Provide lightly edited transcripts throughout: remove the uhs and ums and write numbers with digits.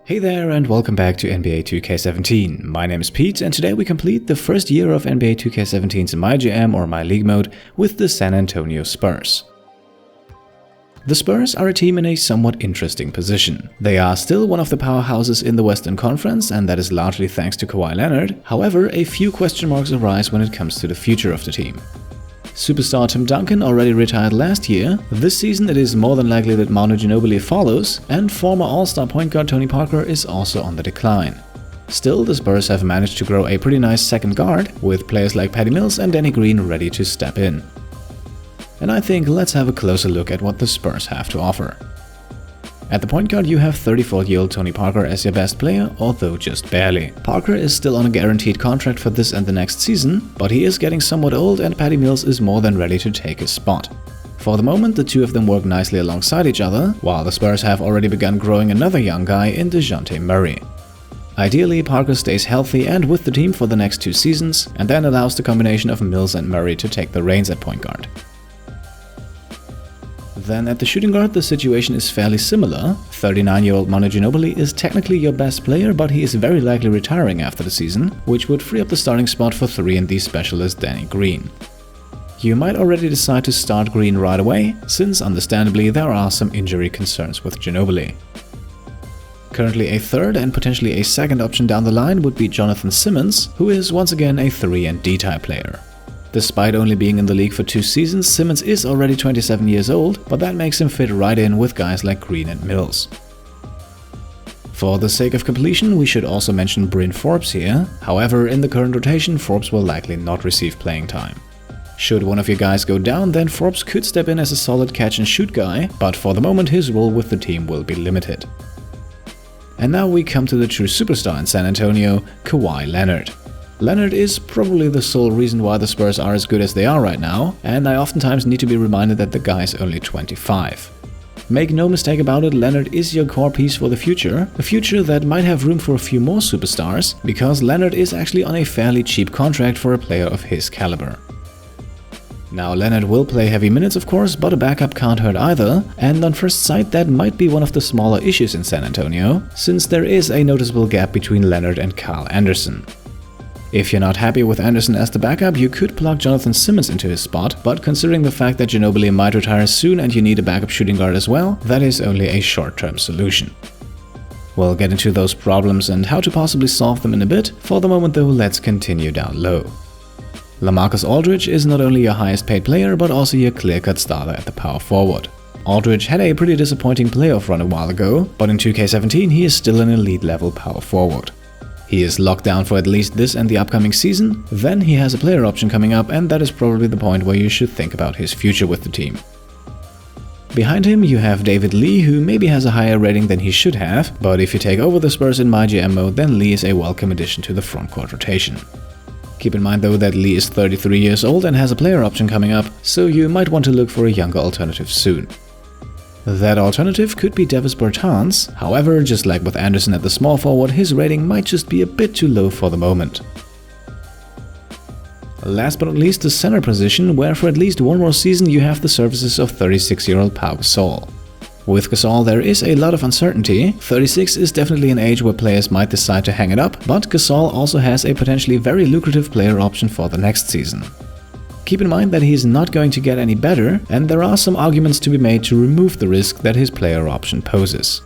Hey there and welcome back to NBA 2K17. My name is Pete and today we complete the first year of NBA 2K17's MyGM or MyLeague mode with the San Antonio Spurs. The Spurs are a team in a somewhat interesting position. They are still one of the powerhouses in the Western Conference, and that is largely thanks to Kawhi Leonard. However, a few question marks arise when it comes to the future of the team. Superstar Tim Duncan already retired last year. This season it is more than likely that Manu Ginobili follows, and former All-Star point guard Tony Parker is also on the decline. Still, the Spurs have managed to grow a pretty nice second guard, with players like Patty Mills and Danny Green ready to step in. And I think let's have a closer look at what the Spurs have to offer. At the point guard you have 34-year-old Tony Parker as your best player, although just barely. Parker is still on a guaranteed contract for this and the next season, but he is getting somewhat old and Patty Mills is more than ready to take his spot. For the moment, the two of them work nicely alongside each other, while the Spurs have already begun growing another young guy in DeJounte Murray. Ideally, Parker stays healthy and with the team for the next 2 seasons, and then allows the combination of Mills and Murray to take the reins at point guard. Then at the shooting guard, the situation is fairly similar. 39-year-old Manu Ginobili is technically your best player, but he is very likely retiring after the season, which would free up the starting spot for 3-and-D specialist Danny Green. You might already decide to start Green right away, since understandably there are some injury concerns with Ginobili. Currently a third and potentially a second option down the line would be Jonathan Simmons, who is once again a 3-and-D type player. Despite only being in the league for 2 seasons, Simmons is already 27 years old, but that makes him fit right in with guys like Green and Mills. For the sake of completion, we should also mention Bryn Forbes here. However, in the current rotation, Forbes will likely not receive playing time. Should one of your guys go down, then Forbes could step in as a solid catch-and-shoot guy, but for the moment his role with the team will be limited. And now we come to the true superstar in San Antonio, Kawhi Leonard. Leonard is probably the sole reason why the Spurs are as good as they are right now, and I oftentimes need to be reminded that the guy is only 25. Make no mistake about it, Leonard is your core piece for the future, a future that might have room for a few more superstars, because Leonard is actually on a fairly cheap contract for a player of his caliber. Now, Leonard will play heavy minutes of course, but a backup can't hurt either, and on first sight that might be one of the smaller issues in San Antonio, since there is a noticeable gap between Leonard and Kyle Anderson. If you're not happy with Anderson as the backup, you could plug Jonathan Simmons into his spot, but considering the fact that Ginobili might retire soon and you need a backup shooting guard as well, that is only a short-term solution. We'll get into those problems and how to possibly solve them in a bit. For the moment though, let's continue down low. Lamarcus Aldridge is not only your highest paid player, but also your clear-cut starter at the power forward. Aldridge had a pretty disappointing playoff run a while ago, but in 2K17 he is still an elite level power forward. He is locked down for at least this and the upcoming season, then he has a player option coming up, and that is probably the point where you should think about his future with the team. Behind him you have David Lee, who maybe has a higher rating than he should have, but if you take over the Spurs in MyGM mode, then Lee is a welcome addition to the frontcourt rotation. Keep in mind though that Lee is 33 years old and has a player option coming up, so you might want to look for a younger alternative soon. That alternative could be Davis Bertans, however, just like with Anderson at the small forward, his rating might just be a bit too low for the moment. Last but not least, the center position, where for at least one more season you have the services of 36-year-old Pau Gasol. With Gasol there is a lot of uncertainty. 36 is definitely an age where players might decide to hang it up, but Gasol also has a potentially very lucrative player option for the next season. Keep in mind that he is not going to get any better, and there are some arguments to be made to remove the risk that his player option poses.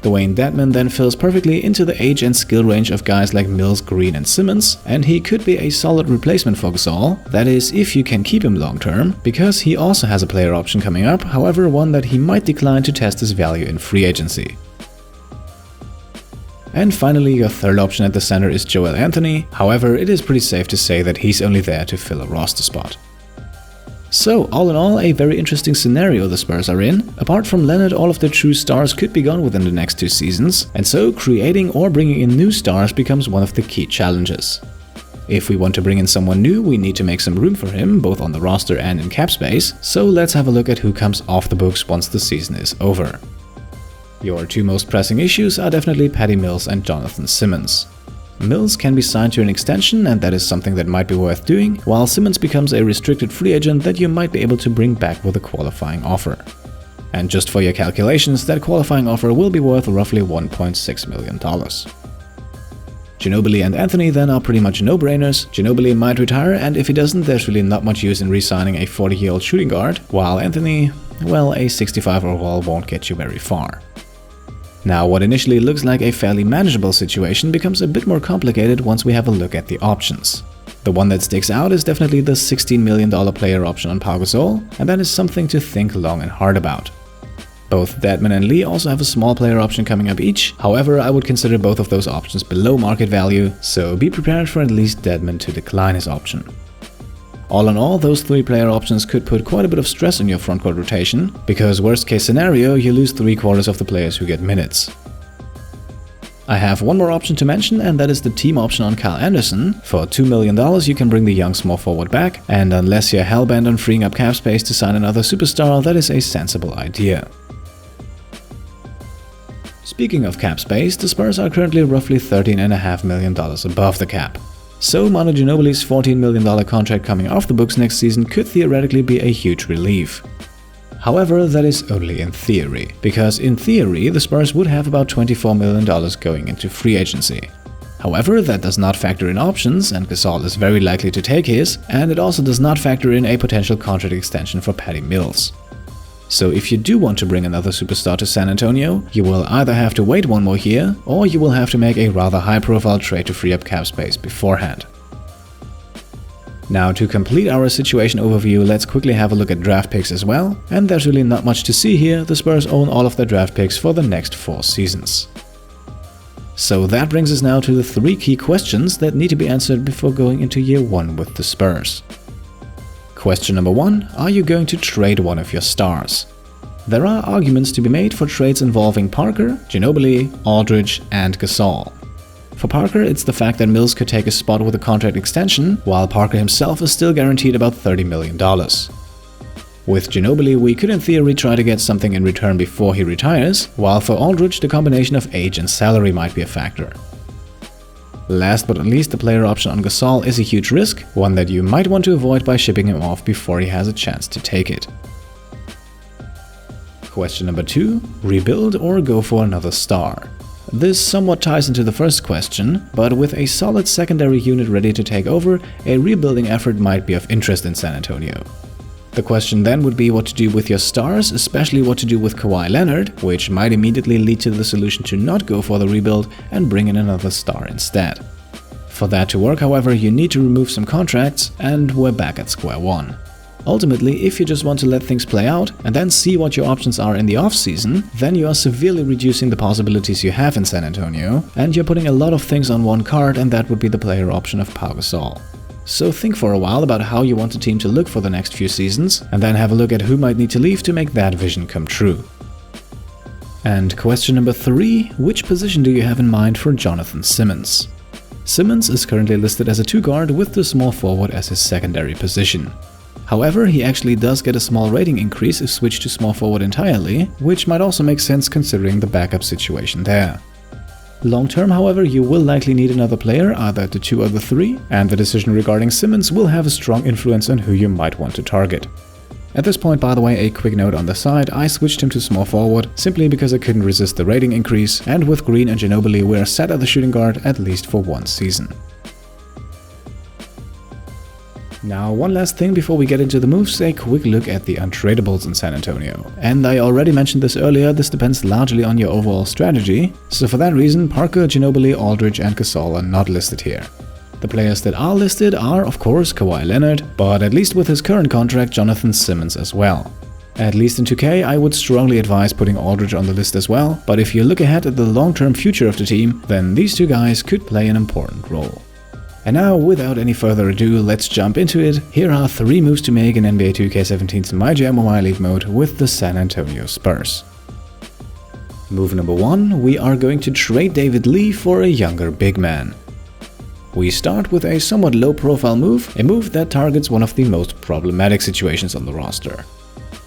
Dwayne Dedmon then fills perfectly into the age and skill range of guys like Mills, Green and Simmons, and he could be a solid replacement for Gasol, that is if you can keep him long term, because he also has a player option coming up, however one that he might decline to test his value in free agency. And finally, your third option at the center is Joel Anthony, however it is pretty safe to say that he's only there to fill a roster spot. So, all in all, a very interesting scenario the Spurs are in. Apart from Leonard, all of their true stars could be gone within the next 2 seasons, and so creating or bringing in new stars becomes one of the key challenges. If we want to bring in someone new, we need to make some room for him, both on the roster and in cap space, so let's have a look at who comes off the books once the season is over. Your 2 most pressing issues are definitely Patty Mills and Jonathan Simmons. Mills can be signed to an extension, and that is something that might be worth doing, while Simmons becomes a restricted free agent that you might be able to bring back with a qualifying offer. And just for your calculations, that qualifying offer will be worth roughly $1.6 million. Ginobili and Anthony then are pretty much no-brainers. Ginobili might retire, and if he doesn't, there's really not much use in re-signing a 40-year-old shooting guard, while Anthony, well, a 65 overall won't get you very far. Now, what initially looks like a fairly manageable situation becomes a bit more complicated once we have a look at the options. The one that sticks out is definitely the $16 million player option on Pau Gasol, and that is something to think long and hard about. Both Dedmon and Lee also have a small player option coming up each, however, I would consider both of those options below market value, so be prepared for at least Dedmon to decline his option. All in all, those 3 player options could put quite a bit of stress on your frontcourt rotation, because worst case scenario, you lose 3/4 of the players who get minutes. I have one more option to mention, and that is the team option on Kyle Anderson. For $2 million, you can bring the young small forward back, and unless you're hellbent on freeing up cap space to sign another superstar, that is a sensible idea. Speaking of cap space, the Spurs are currently roughly $13.5 million above the cap. So Manu Ginobili's $14 million contract coming off the books next season could theoretically be a huge relief. However, that is only in theory, because in theory the Spurs would have about $24 million going into free agency. However, that does not factor in options, and Gasol is very likely to take his, and it also does not factor in a potential contract extension for Patty Mills. So if you do want to bring another superstar to San Antonio, you will either have to wait one more year, or you will have to make a rather high-profile trade to free up cap space beforehand. Now, to complete our situation overview, let's quickly have a look at draft picks as well, and there's really not much to see here. The Spurs own all of their draft picks for the next 4 seasons. So that brings us now to the 3 key questions that need to be answered before going into year 1 with the Spurs. Question number 1. Are you going to trade one of your stars? There are arguments to be made for trades involving Parker, Ginobili, Aldridge, and Gasol. For Parker, it's the fact that Mills could take a spot with a contract extension, while Parker himself is still guaranteed about $30 million. With Ginobili, we could in theory try to get something in return before he retires, while for Aldridge, the combination of age and salary might be a factor. Last but not least, the player option on Gasol is a huge risk, one that you might want to avoid by shipping him off before he has a chance to take it. Question number 2. Rebuild or go for another star? This somewhat ties into the first question, but with a solid secondary unit ready to take over, a rebuilding effort might be of interest in San Antonio. The question then would be what to do with your stars, especially what to do with Kawhi Leonard, which might immediately lead to the solution to not go for the rebuild and bring in another star instead. For that to work, however, you need to remove some contracts, and we're back at square one. Ultimately, if you just want to let things play out and then see what your options are in the off-season, then you are severely reducing the possibilities you have in San Antonio, and you're putting a lot of things on one card, and that would be the player option of Pau Gasol. So think for a while about how you want the team to look for the next few seasons, and then have a look at who might need to leave to make that vision come true. And question number 3, which position do you have in mind for Jonathan Simmons? Simmons is currently listed as a 2-guard with the small forward as his secondary position. However, he actually does get a small rating increase if switched to small forward entirely, which might also make sense considering the backup situation there. Long term, however, you will likely need another player, either at the 2 or the 3, and the decision regarding Simmons will have a strong influence on who you might want to target. At this point, by the way, a quick note on the side, I switched him to small forward simply because I couldn't resist the rating increase, and with Green and Ginobili we're set at the shooting guard at least for one season. Now, one last thing before we get into the moves, a quick look at the untradables in San Antonio. And I already mentioned this earlier, this depends largely on your overall strategy, so for that reason Parker, Ginobili, Aldridge and Gasol are not listed here. The players that are listed are, of course, Kawhi Leonard, but at least with his current contract, Jonathan Simmons as well. At least in 2K, I would strongly advise putting Aldridge on the list as well, but if you look ahead at the long-term future of the team, then these two guys could play an important role. And now, without any further ado, let's jump into it. Here are 3 moves to make in NBA 2K17's MyGM or MyLeague mode with the San Antonio Spurs. Move number 1, we are going to trade David Lee for a younger big man. We start with a somewhat low-profile move, a move that targets one of the most problematic situations on the roster.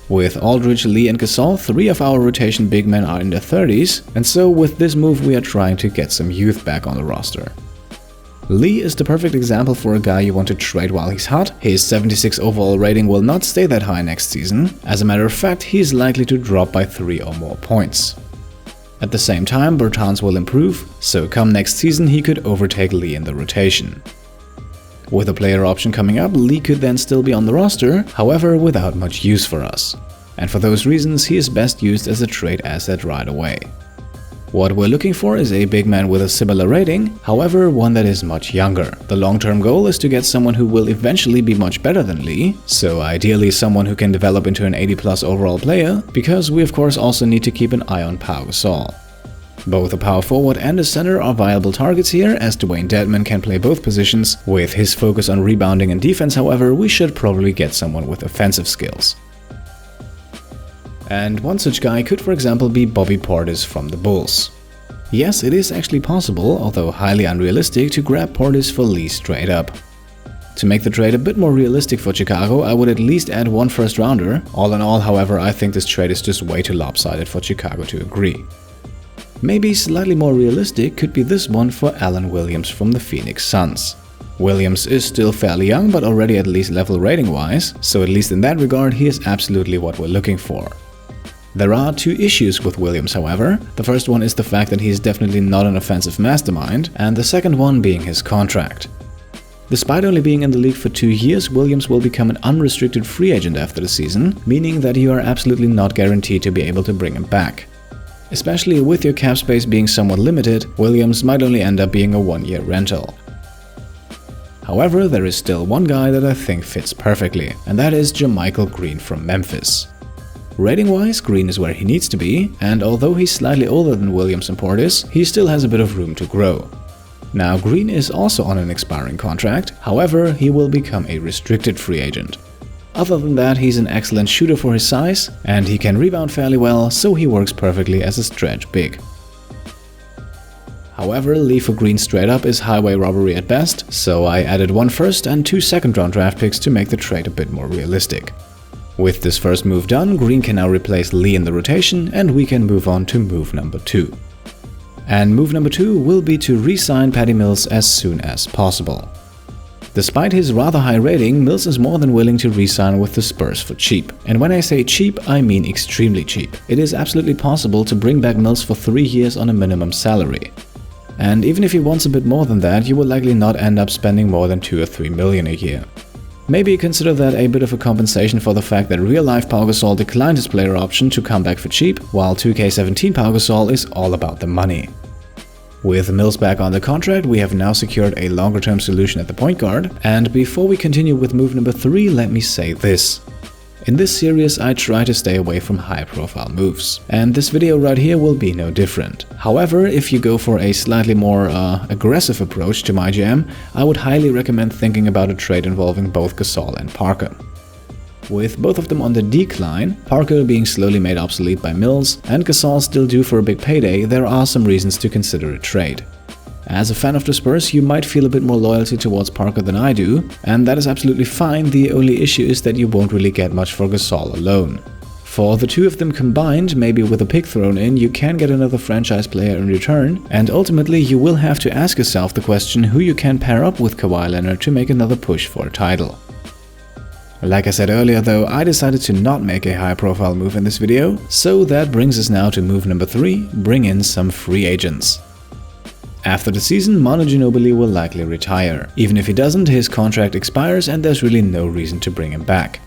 With Aldridge, Lee and Gasol, 3 of our rotation big men are in their 30s, and so with this move we are trying to get some youth back on the roster. Lee is the perfect example for a guy you want to trade while he's hot. His 76 overall rating will not stay that high next season. As a matter of fact, he is likely to drop by 3 or more points. At the same time, Bertans will improve, so come next season he could overtake Lee in the rotation. With a player option coming up, Lee could then still be on the roster, however without much use for us. And for those reasons, he is best used as a trade asset right away. What we're looking for is a big man with a similar rating, however one that is much younger. The long-term goal is to get someone who will eventually be much better than Lee, so ideally someone who can develop into an 80+ overall player, because we of course also need to keep an eye on Pau Gasol. Both a power forward and a center are viable targets here, as Dwayne Dedmon can play both positions. With his focus on rebounding and defense, however, we should probably get someone with offensive skills. And one such guy could for example be Bobby Portis from the Bulls. Yes, it is actually possible, although highly unrealistic, to grab Portis for Lee straight up. To make the trade a bit more realistic for Chicago, I would at least add 1 first rounder. All in all, however, I think this trade is just way too lopsided for Chicago to agree. Maybe slightly more realistic could be this one for Alan Williams from the Phoenix Suns. Williams is still fairly young, but already at least level rating-wise, so at least in that regard he is absolutely what we're looking for. There are 2 issues with Williams, however. The first one is the fact that he is definitely not an offensive mastermind, and the second one being his contract. Despite only being in the league for 2 years, Williams will become an unrestricted free agent after the season, meaning that you are absolutely not guaranteed to be able to bring him back. Especially with your cap space being somewhat limited, Williams might only end up being a 1-year rental. However, there is still one guy that I think fits perfectly, and that is JaMychal Green from Memphis. Rating-wise, Green is where he needs to be, and although he's slightly older than Williams and Portis, he still has a bit of room to grow. Now, Green is also on an expiring contract, however, he will become a restricted free agent. Other than that, he's an excellent shooter for his size, and he can rebound fairly well, so he works perfectly as a stretch big. However, Lee for Green straight up is highway robbery at best, so I added 1 first and 2 second-round draft picks to make the trade a bit more realistic. With this first move done, Green can now replace Lee in the rotation, and we can move on to move number 2. And move number 2 will be to re-sign Patty Mills as soon as possible. Despite his rather high rating, Mills is more than willing to re-sign with the Spurs for cheap. And when I say cheap, I mean extremely cheap. It is absolutely possible to bring back Mills for 3 years on a minimum salary. And even if he wants a bit more than that, you will likely not end up spending more than 2 or 3 million a year. Maybe consider that a bit of a compensation for the fact that real-life Pau Gasol declined his player option to come back for cheap, while 2K17 Pau Gasol is all about the money. With Mills back on the contract, we have now secured a longer-term solution at the point guard, and before we continue with move number 3, let me say this. In this series, I try to stay away from high-profile moves, and this video right here will be no different. However, if you go for a slightly more aggressive approach to MyGM, I would highly recommend thinking about a trade involving both Gasol and Parker. With both of them on the decline, Parker being slowly made obsolete by Mills, and Gasol still due for a big payday, there are some reasons to consider a trade. As a fan of the Spurs, you might feel a bit more loyalty towards Parker than I do, and that is absolutely fine. The only issue is that you won't really get much for Gasol alone. For the 2 of them combined, maybe with a pick thrown in, you can get another franchise player in return, and ultimately you will have to ask yourself the question who you can pair up with Kawhi Leonard to make another push for a title. Like I said earlier though, I decided to not make a high-profile move in this video, so that brings us now to move number 3, bring in some free agents. After the season, Manu Ginobili will likely retire. Even if he doesn't, his contract expires and there's really no reason to bring him back.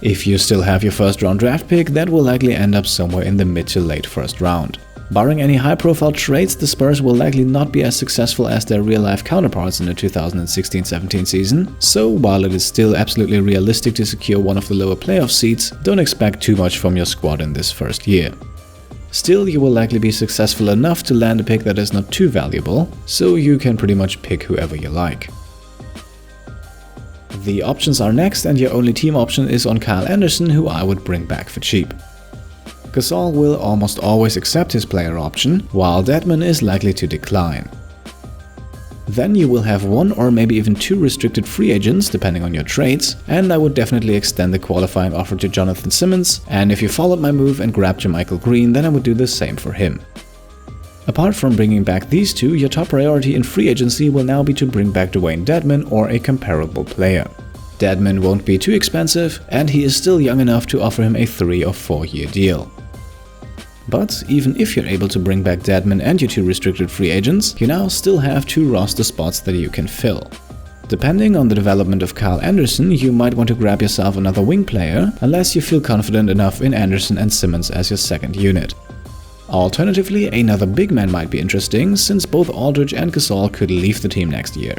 If you still have your first round draft pick, that will likely end up somewhere in the mid to late first round. Barring any high-profile trades, the Spurs will likely not be as successful as their real-life counterparts in the 2016-17 season, so while it is still absolutely realistic to secure one of the lower playoff seats, don't expect too much from your squad in this first year. Still, you will likely be successful enough to land a pick that is not too valuable, so you can pretty much pick whoever you like. The options are next, and your only team option is on Kyle Anderson, who I would bring back for cheap. Gasol will almost always accept his player option, while Dedmon is likely to decline. Then you will have 1 or maybe even 2 restricted free agents depending on your trades, and I would definitely extend the qualifying offer to Jonathan Simmons, and if you followed my move and grabbed JaMychal Green, then I would do the same for him. Apart from bringing back these two, your top priority in free agency will now be to bring back Dwayne Dedmon or a comparable player. Dedmon won't be too expensive, and he is still young enough to offer him a 3 or 4 year deal. But even if you're able to bring back Dedmon and your 2 restricted free agents, you now still have 2 roster spots that you can fill. Depending on the development of Kyle Anderson, you might want to grab yourself another wing player, unless you feel confident enough in Anderson and Simmons as your second unit. Alternatively, another big man might be interesting, since both Aldridge and Gasol could leave the team next year.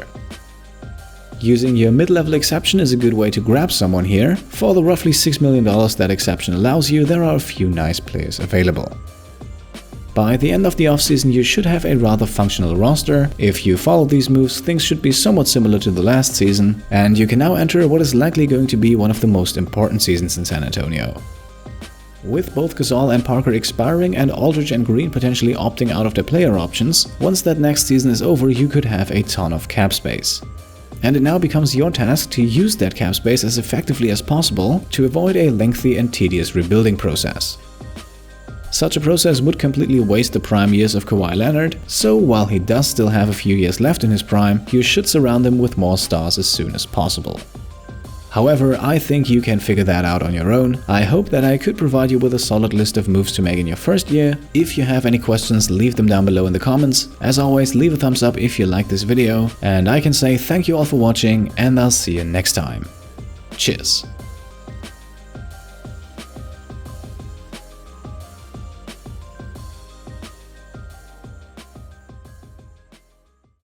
Using your mid-level exception is a good way to grab someone here. For the roughly $6 million that exception allows you, there are a few nice players available. By the end of the offseason, you should have a rather functional roster. If you follow these moves, things should be somewhat similar to the last season, and you can now enter what is likely going to be one of the most important seasons in San Antonio. With both Gasol and Parker expiring and Aldridge and Green potentially opting out of their player options, once that next season is over, you could have a ton of cap space. And it now becomes your task to use that cap space as effectively as possible to avoid a lengthy and tedious rebuilding process. Such a process would completely waste the prime years of Kawhi Leonard, so while he does still have a few years left in his prime, you should surround him with more stars as soon as possible. However, I think you can figure that out on your own. I hope that I could provide you with a solid list of moves to make in your first year. If you have any questions, leave them down below in the comments. As always, leave a thumbs up if you liked this video, and I can say thank you all for watching, and I'll see you next time. Cheers!